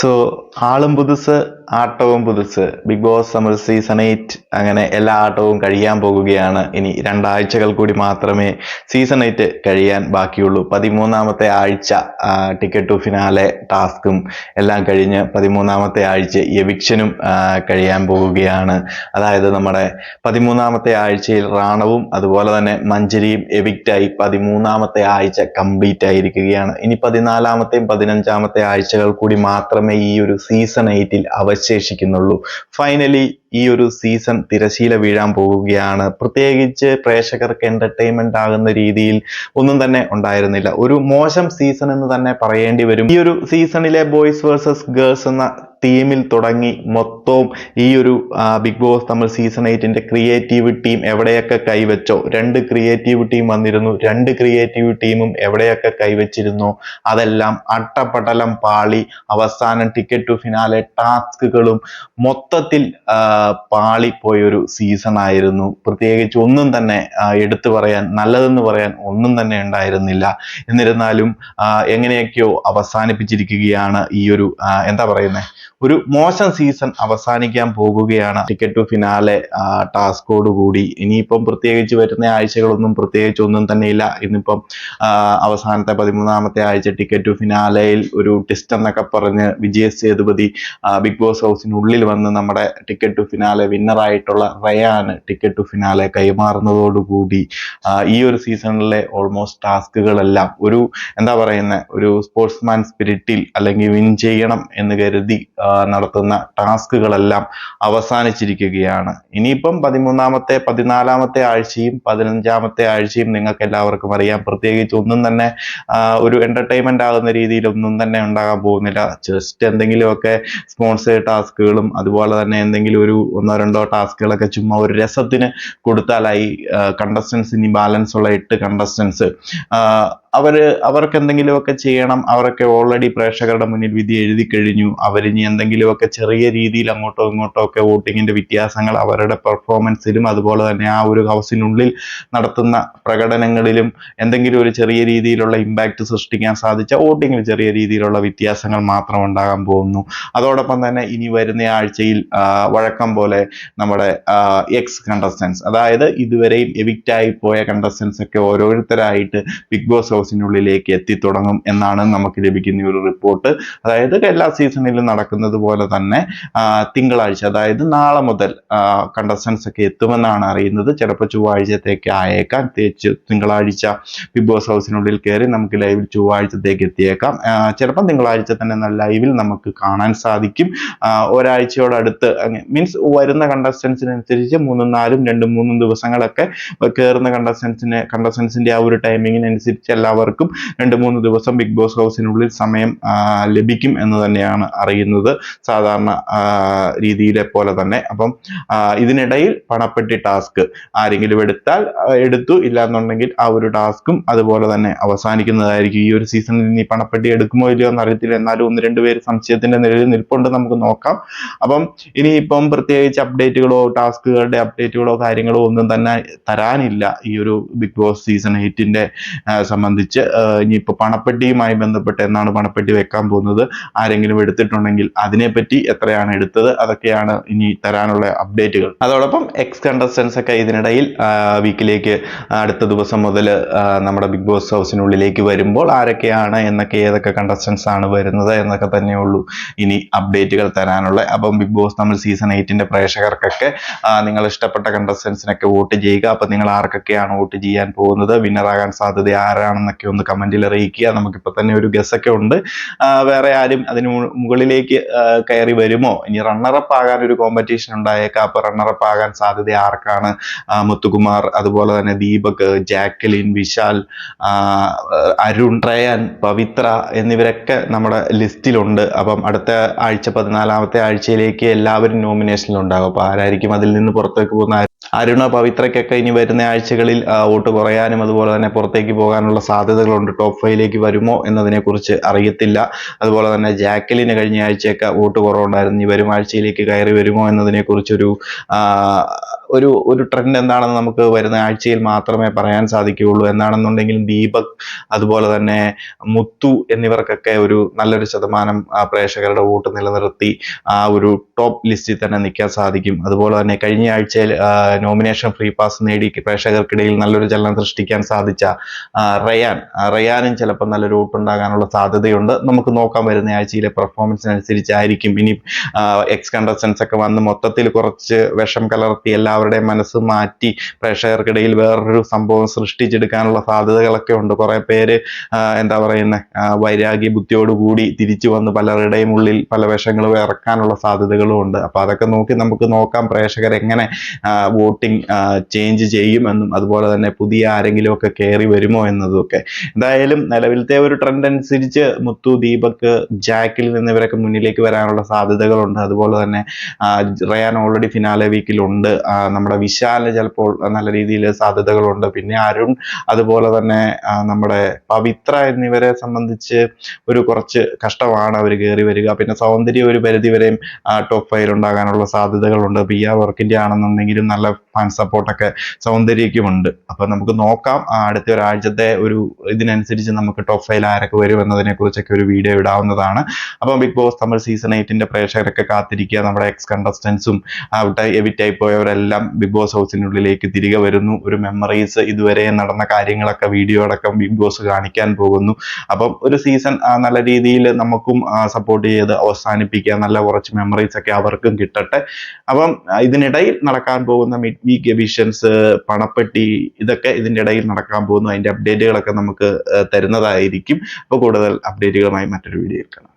So ആളും പുതുസ് ആട്ടവും പുതുസ് big boss summer season 8 അങ്ങനെ എല്ലാ ആട്ടവും കഴിയാൻ പോകുകയാണ്. ഇനി 2 ആഴ്ചകൾ കൂടി മാത്രമേ സീസൺ 8 കഴിയാൻ ബാക്കിയുള്ളൂ. 13ാമത്തെ ആഴ്ച ടിക്കറ്റ് ടു ഫിനാലെ ടാസ്കും എല്ലാം കഴിഞ്ഞ് 13ാമത്തെ ആഴ്ച എവിക്ഷനും കഴിയാൻ പോകുകയാണ്. അതായത് നമ്മുടെ 13ാമത്തെ ആഴ്ചയിൽ റാണവും അതുപോലെ തന്നെ മഞ്ജരിയും എവിക്റ്റായി 13ാമത്തെ ആഴ്ച കംപ്ലീറ്റ് ആയിരിക്കുകയാണ്. ഇനി 14ാമത്തെയും 15ാമത്തെ ആഴ്ചകൾ കൂടി മാത്രമേ ഈ ഒരു സീസൺ 8ൽ അവശേഷിക്കുന്നുള്ളൂ. ഫൈനലി ഈ ഒരു സീസൺ തിരശീല വീഴാൻ പോവുകയാണ്. പ്രത്യേകിച്ച് പ്രേക്ഷകർക്ക് എന്റർടൈൻമെന്റ് ആകുന്ന രീതിയിൽ ഒന്നും തന്നെ ഉണ്ടായിരുന്നില്ല. ഒരു മോശം സീസൺ എന്ന് തന്നെ പറയേണ്ടി വരും. ഈ ഒരു സീസണിലെ ബോയ്സ് വേഴ്സസ് ഗേൾസ് എന്ന തീമിൽ തുടങ്ങി മൊത്തവും ഈ ഒരു ബിഗ് ബോസ് തമിഴ് സീസൺ 8ന്റെ ക്രിയേറ്റീവ് ടീം എവിടെയൊക്കെ കൈവച്ചോ, 2 ക്രിയേറ്റീവ് ടീം വന്നിരുന്നു. 2 ക്രിയേറ്റീവ് ടീമും എവിടെയൊക്കെ കൈവച്ചിരുന്നു അതെല്ലാം അട്ടപ്പട്ടലം പാളി. അവസാനം ടിക്കറ്റ് ടു ഫിനാലെ ടാസ്കുകളും മൊത്തത്തിൽ പാളിപ്പോയൊരു സീസൺ ആയിരുന്നു. പ്രത്യേകിച്ച് ഒന്നും തന്നെ എടുത്തു പറയാൻ, നല്ലതെന്ന് പറയാൻ ഒന്നും തന്നെ ഉണ്ടായിരുന്നില്ല. എന്നിരുന്നാലും എങ്ങനെയൊക്കെയോ അവസാനിപ്പിച്ചിരിക്കുകയാണ് ഈ ഒരു എന്താ പറയുന്നത്, ഒരു മോശം സീസൺ അവസാനിക്കാൻ പോകുകയാണ് ടിക്കറ്റ് ടു ഫിനാലെ ടാസ്കോട് കൂടി. ഇനിയിപ്പം പ്രത്യേകിച്ച് വരുന്ന ആഴ്ചകളൊന്നും പ്രത്യേകിച്ച് ഒന്നും തന്നെ ഇല്ല. ഇന്നിപ്പം അവസാനത്തെ 13ാമത്തെ ആഴ്ച ടിക്കറ്റ് ടു ഫിനാലയിൽ ഒരു ടെസ്റ്റ് എന്നൊക്കെ പറഞ്ഞ് വിജയ് സേതുപതി ബിഗ് ബോസ് ഹൗസിനുള്ളിൽ വന്ന് നമ്മുടെ ടിക്കറ്റ് ടു ഫിനാലെ വിന്നറായിട്ടുള്ള റയാന് ടിക്കറ്റ് ടു ഫിനാലെ കൈമാറുന്നതോടുകൂടി ഈ ഒരു സീസണിലെ ഓൾമോസ്റ്റ് ടാസ്കുകളെല്ലാം ഒരു എന്താ പറയുന്ന ഒരു സ്പോർട്സ്മാൻ സ്പിരിറ്റിൽ അല്ലെങ്കിൽ വിൻ ചെയ്യണം എന്ന് കരുതി നടത്തുന്ന ടാസ്കുകളെല്ലാം അവസാനിച്ചിരിക്കുകയാണ്. ഇനിയിപ്പം 13ാമത്തെ 14ാമത്തെ ആഴ്ചയും 15ാമത്തെ ആഴ്ചയും നിങ്ങൾക്ക് എല്ലാവർക്കും അറിയാം. പ്രത്യേകിച്ച് ഒന്നും തന്നെ ഒരു എന്റർടൈൻമെന്റ് ആകുന്ന രീതിയിലൊന്നും തന്നെ ഉണ്ടാകാൻ പോകുന്നില്ല. ജസ്റ്റ് എന്തെങ്കിലുമൊക്കെ സ്പോൺസേഡ് ടാസ്കുകളും അതുപോലെ തന്നെ എന്തെങ്കിലും ഒരു 1-2 ടാസ്കുകളൊക്കെ ചുമ്മാ ഒരു രസത്തിന് കൊടുത്താലായി. കണ്ടസ്റ്റൻസ് ഇനി ബാലൻസ് ഉള്ള 8 കണ്ടസ്റ്റൻസ് അവർക്ക് എന്തെങ്കിലുമൊക്കെ ചെയ്യണം. അവരൊക്കെ ഓൾറെഡി പ്രേക്ഷകരുടെ മുന്നിൽ വിധി എഴുതി കഴിഞ്ഞു. അവരിനി എന്തെങ്കിലുമൊക്കെ ചെറിയ രീതിയിൽ അങ്ങോട്ടോ ഇങ്ങോട്ടോ ഒക്കെ വോട്ടിങ്ങിന്റെ വ്യത്യാസങ്ങൾ അവരുടെ പെർഫോമൻസിലും അതുപോലെ തന്നെ ആ ഒരു ഹൗസിനുള്ളിൽ നടത്തുന്ന പ്രകടനങ്ങളിലും എന്തെങ്കിലും ഒരു ചെറിയ രീതിയിലുള്ള ഇമ്പാക്ട് സൃഷ്ടിക്കാൻ സാധിച്ച വോട്ടിങ്ങിൽ ചെറിയ രീതിയിലുള്ള വ്യത്യാസങ്ങൾ മാത്രം ഉണ്ടാകാൻ പോകുന്നു. അതോടൊപ്പം തന്നെ ഇനി വരുന്ന ആഴ്ചയിൽ വഴക്കം പോലെ നമ്മുടെ എക്സ് കണ്ടസ്റ്റൻസ്, അതായത് ഇതുവരെയും എവിക്റ്റായി പോയ കണ്ടസ്റ്റൻസ് ഒക്കെ ഓരോരുത്തരായിട്ട് ബിഗ് ബോസ് ഹൗസിനുള്ളിലേക്ക് എത്തിത്തുടങ്ങും എന്നാണ് നമുക്ക് ലഭിക്കുന്ന ഒരു റിപ്പോർട്ട്. അതായത് എല്ലാ സീസണിലും നടക്കുന്നത് പോലെ തന്നെ തിങ്കളാഴ്ച, അതായത് നാളെ മുതൽ കണ്ടസ്റ്റൻസ് ഒക്കെ എത്തുമെന്നാണ് അറിയുന്നത്. ചിലപ്പോൾ ചൊവ്വാഴ്ചത്തേക്ക് ആയേക്കാം. തിങ്കളാഴ്ച ബിഗ് ബോസ് ഹൗസിനുള്ളിൽ കയറി നമുക്ക് ലൈവിൽ ചൊവ്വാഴ്ചത്തേക്ക് എത്തിയേക്കാം. ചിലപ്പം തിങ്കളാഴ്ച തന്നെ ലൈവിൽ നമുക്ക് കാണാൻ സാധിക്കും. ഒരാഴ്ചയോടടുത്ത് മീൻസ് വരുന്ന കണ്ടസ്റ്റൻസിനനുസരിച്ച് 3-4 2-3 ദിവസങ്ങളൊക്കെ കയറുന്ന കണ്ടസ്റ്റൻസിന്റെ ആ ഒരു ടൈമിങ്ങിനനുസരിച്ച് എല്ലാവർക്കും 2-3 ദിവസം ബിഗ് ബോസ് ഹൗസിനുള്ളിൽ സമയം ലഭിക്കും എന്ന് തന്നെയാണ് അറിയുന്നത്, സാധാരണ രീതിയിലെ പോലെ തന്നെ. അപ്പം ഇതിനിടയിൽ പണപ്പെട്ടി ടാസ്ക് ആരെങ്കിലും എടുത്തു, ഇല്ലാന്നുണ്ടെങ്കിൽ ആ ഒരു ടാസ്കും അതുപോലെ തന്നെ അവസാനിക്കുന്നതായിരിക്കും. ഈ ഒരു സീസണിൽ ഇനി പണപ്പെട്ടി എടുക്കുമോ ഇല്ലയോ എന്ന് അറിയത്തില്ല. എന്നാലും 1-2 പേര് സംശയത്തിന്റെ നിലയിൽ നിൽപ്പുണ്ട്, നമുക്ക് നോക്കാം. അപ്പം ഇനിയിപ്പം പ്രത്യേകിച്ച് അപ്ഡേറ്റുകളോ ടാസ്കുകളുടെ അപ്ഡേറ്റുകളോ കാര്യങ്ങളോ ഒന്നും തന്നെ തരാനില്ല ഈ ഒരു ബിഗ് ബോസ് സീസൺ 8ന്റെ സംബന്ധിച്ച്. ഇനിയിപ്പോൾ പണപ്പെട്ടിയുമായി ബന്ധപ്പെട്ട് എന്നാണ് പണപ്പെട്ടി വെക്കാൻ പോകുന്നത്, ആരെങ്കിലും എടുത്തിട്ടുണ്ടെങ്കിൽ അതിനെപ്പറ്റി എത്രയാണ് എടുത്തത്, അതൊക്കെയാണ് ഇനി തരാനുള്ള അപ്ഡേറ്റുകൾ. അതോടൊപ്പം എക്സ് കണ്ടസ്റ്റൻസ് ഒക്കെ ഇതിനിടയിൽ വീക്കിലേക്ക് അടുത്ത ദിവസം മുതൽ നമ്മുടെ ബിഗ് ബോസ് ഹൗസിനുള്ളിലേക്ക് വരുമ്പോൾ ആരൊക്കെയാണ് എന്നൊക്കെ ഏതൊക്കെ കണ്ടസ്റ്റൻസ് ആണ് വരുന്നത് എന്നൊക്കെ തന്നെയുള്ളൂ ഇനി അപ്ഡേറ്റുകൾ തരാനുള്ള. അപ്പം ബിഗ് ബോസ് തമിഴ് സീസൺ 8ന്റെ പ്രേക്ഷകർക്കൊക്കെ നിങ്ങൾ ഇഷ്ടപ്പെട്ട കണ്ടസ്റ്റൻസിനൊക്കെ വോട്ട് ചെയ്യുക. അപ്പം നിങ്ങൾ ആർക്കൊക്കെയാണ് വോട്ട് ചെയ്യാൻ പോകുന്നത്, വിന്നറാകാൻ സാധ്യത ആരാണെന്നൊക്കെ ഒന്ന് കമന്റിൽ അറിയിക്കുക. നമുക്കിപ്പോൾ തന്നെ ഒരു ഗസ്സൊക്കെ ഉണ്ട്. വേറെ ആരും അതിന് മുകളിലേക്ക് കയറി വരുമോ? ഇനി റണ്ണറപ്പ് ആകാൻ ഒരു കോമ്പറ്റീഷൻ ഉണ്ടായേക്കാം. അപ്പൊ റണ്ണറപ്പ് ആകാൻ സാധ്യത ആർക്കാണ്? മുത്തുകുമാർ, അതുപോലെ തന്നെ ദീപക്, ജാക്കലിൻ, വിശാൽ, അരുൺ, റയാൻ, പവിത്ര എന്നിവരൊക്കെ നമ്മുടെ ലിസ്റ്റിലുണ്ട്. അപ്പം അടുത്ത ആഴ്ച 14ാമത്തെ ആഴ്ചയിലേക്ക് എല്ലാവരും നോമിനേഷനിലുണ്ടാകും. അപ്പൊ ആരായിരിക്കും അതിൽ നിന്ന് പുറത്തേക്ക് പോകുന്ന? അരുണ, പവിത്രയ്ക്കൊക്കെ ഇനി വരുന്ന ആഴ്ചകളിൽ വോട്ട് കുറയാനും അതുപോലെ തന്നെ പുറത്തേക്ക് പോകാനുള്ള സാധ്യതകളുണ്ട്. ടോപ്പ് 5ലേക്ക് വരുമോ എന്നതിനെ കുറിച്ച് അറിയത്തില്ല. അതുപോലെ തന്നെ ജാക്കലിന് കഴിഞ്ഞ ആഴ്ചയൊക്കെ വോട്ട് കുറവുണ്ടായിരുന്നു. ഇനി വരും ആഴ്ചയിലേക്ക് കയറി വരുമോ എന്നതിനെ കുറിച്ചൊരു ഒരു ട്രെൻഡ് എന്താണെന്ന് നമുക്ക് വരുന്ന ആഴ്ചയിൽ മാത്രമേ പറയാൻ സാധിക്കുകയുള്ളൂ. എന്താണെന്നുണ്ടെങ്കിലും ദീപക് അതുപോലെ തന്നെ മുത്തു എന്നിവർക്കൊക്കെ ഒരു നല്ലൊരു ശതമാനം പ്രേക്ഷകരുടെ വോട്ട് നിലനിർത്തി ആ ഒരു ടോപ്പ് ലിസ്റ്റിൽ തന്നെ നിൽക്കാൻ സാധിക്കും. അതുപോലെ തന്നെ കഴിഞ്ഞ ആഴ്ചയിൽ നോമിനേഷൻ ഫ്രീ പാസ് നേടി പ്രേക്ഷകർക്കിടയിൽ നല്ലൊരു ചലനം സൃഷ്ടിക്കാൻ സാധിച്ച റയാനും ചിലപ്പോൾ നല്ലൊരു വോട്ടുണ്ടാകാനുള്ള സാധ്യതയുണ്ട്. നമുക്ക് നോക്കാം വരുന്ന ആഴ്ചയിലെ പെർഫോമൻസിനനുസരിച്ചായിരിക്കും. ഇനി എക്സ് കണ്ടസ്റ്റൻസ് ഒക്കെ വന്ന് മൊത്തത്തിൽ കുറച്ച് വിഷം കലർത്തി എല്ലാവരുടെയും മനസ്സ് മാറ്റി പ്രേക്ഷകർക്കിടയിൽ വേറൊരു സംഭവം സൃഷ്ടിച്ചെടുക്കാനുള്ള സാധ്യതകളൊക്കെ ഉണ്ട്. കുറെ പേര് എന്താ പറയുന്നത് വൈരാഗ്യ ബുദ്ധിയോടുകൂടി തിരിച്ചു വന്ന് പലരുടെയും ഉള്ളിൽ പല വിഷങ്ങളും ഇറക്കാനുള്ള സാധ്യതകളും ഉണ്ട്. അപ്പൊ അതൊക്കെ നോക്കി നമുക്ക് നോക്കാം പ്രേക്ഷകർ എങ്ങനെ വോട്ടിംഗ് ചേഞ്ച് ചെയ്യുമെന്നും അതുപോലെ തന്നെ പുതിയ ആരെങ്കിലും ഒക്കെ കയറി വരുമോ എന്നതൊക്കെ. എന്തായാലും നിലവിലത്തെ ഒരു ട്രെൻഡ് അനുസരിച്ച് മുത്തു, ദീപക്, ജാക്കിൽ എന്നിവരൊക്കെ മുന്നിലേക്ക് വരാനുള്ള സാധ്യതകളുണ്ട്. അതുപോലെ തന്നെ റയാൻ ഓൾറെഡി ഫിനാലെ വീക്കിലുണ്ട്. നമ്മുടെ വിശാലിന് ചിലപ്പോൾ നല്ല രീതിയിൽ സാധ്യതകളുണ്ട്. പിന്നെ അരുൺ അതുപോലെ തന്നെ നമ്മുടെ പവിത്ര എന്നിവരെ സംബന്ധിച്ച് ഒരു കുറച്ച് കഷ്ടമാണ് അവർ കയറി വരിക. പിന്നെ സൗന്ദര്യം ഒരു പരിധിവരെയും ടോപ്പ് 5 ഉണ്ടാകാനുള്ള സാധ്യതകളുണ്ട്. പിയ വർക്കിന്റെ ആണെന്നുണ്ടെങ്കിലും നല്ല ഫാൻ സപ്പോർട്ടൊക്കെ സൗന്ദര്യക്കുമുണ്ട്. അപ്പൊ നമുക്ക് നോക്കാം അടുത്ത ഒരാഴ്ചത്തെ ഒരു ഇതിനനുസരിച്ച് നമുക്ക് ടോപ്പ് 5 ആരൊക്കെ വരും എന്നതിനെ കുറിച്ചൊക്കെ ഒരു വീഡിയോ ഇടാവുന്നതാണ്. അപ്പം ബിഗ് ബോസ് തമിഴ് സീസൺ 8 പ്രേക്ഷകരൊക്കെ കാത്തിരിക്കുക. നമ്മുടെ എക്സ് കണ്ടസ്റ്റൻസും അവിടെ എവിറ്റായി പോയവരെല്ലാം ബിഗ് ബോസ് ഹൗസിനുള്ളിലേക്ക് തിരികെ വരുന്നു. ഒരു മെമ്മറീസ് ഇതുവരെ നടന്ന കാര്യങ്ങളൊക്കെ വീഡിയോ അടക്കം ബിഗ് ബോസ് കാണിക്കാൻ പോകുന്നു. അപ്പം ഒരു സീസൺ നല്ല രീതിയിൽ നമുക്കും സപ്പോർട്ട് ചെയ്ത് അവസാനിപ്പിക്കുക. നല്ല കുറച്ച് മെമ്മറീസ് ഒക്കെ അവർക്കും കിട്ടട്ടെ. അപ്പം ഇതിനിടയിൽ നടക്കാൻ പോകുന്ന മിഡ് വീക്ക് എഡിഷൻസ്, പണപ്പെട്ടി, ഇതൊക്കെ ഇതിൻ്റെ ഇടയിൽ നടക്കാൻ പോകുന്നു. അതിന്റെ അപ്ഡേറ്റുകളൊക്കെ നമുക്ക് തരുന്നതായിരിക്കും. അപ്പോൾ കൂടുതൽ അപ്ഡേറ്റുകളുമായി മറ്റൊരു വീഡിയോയിൽ കാണാം.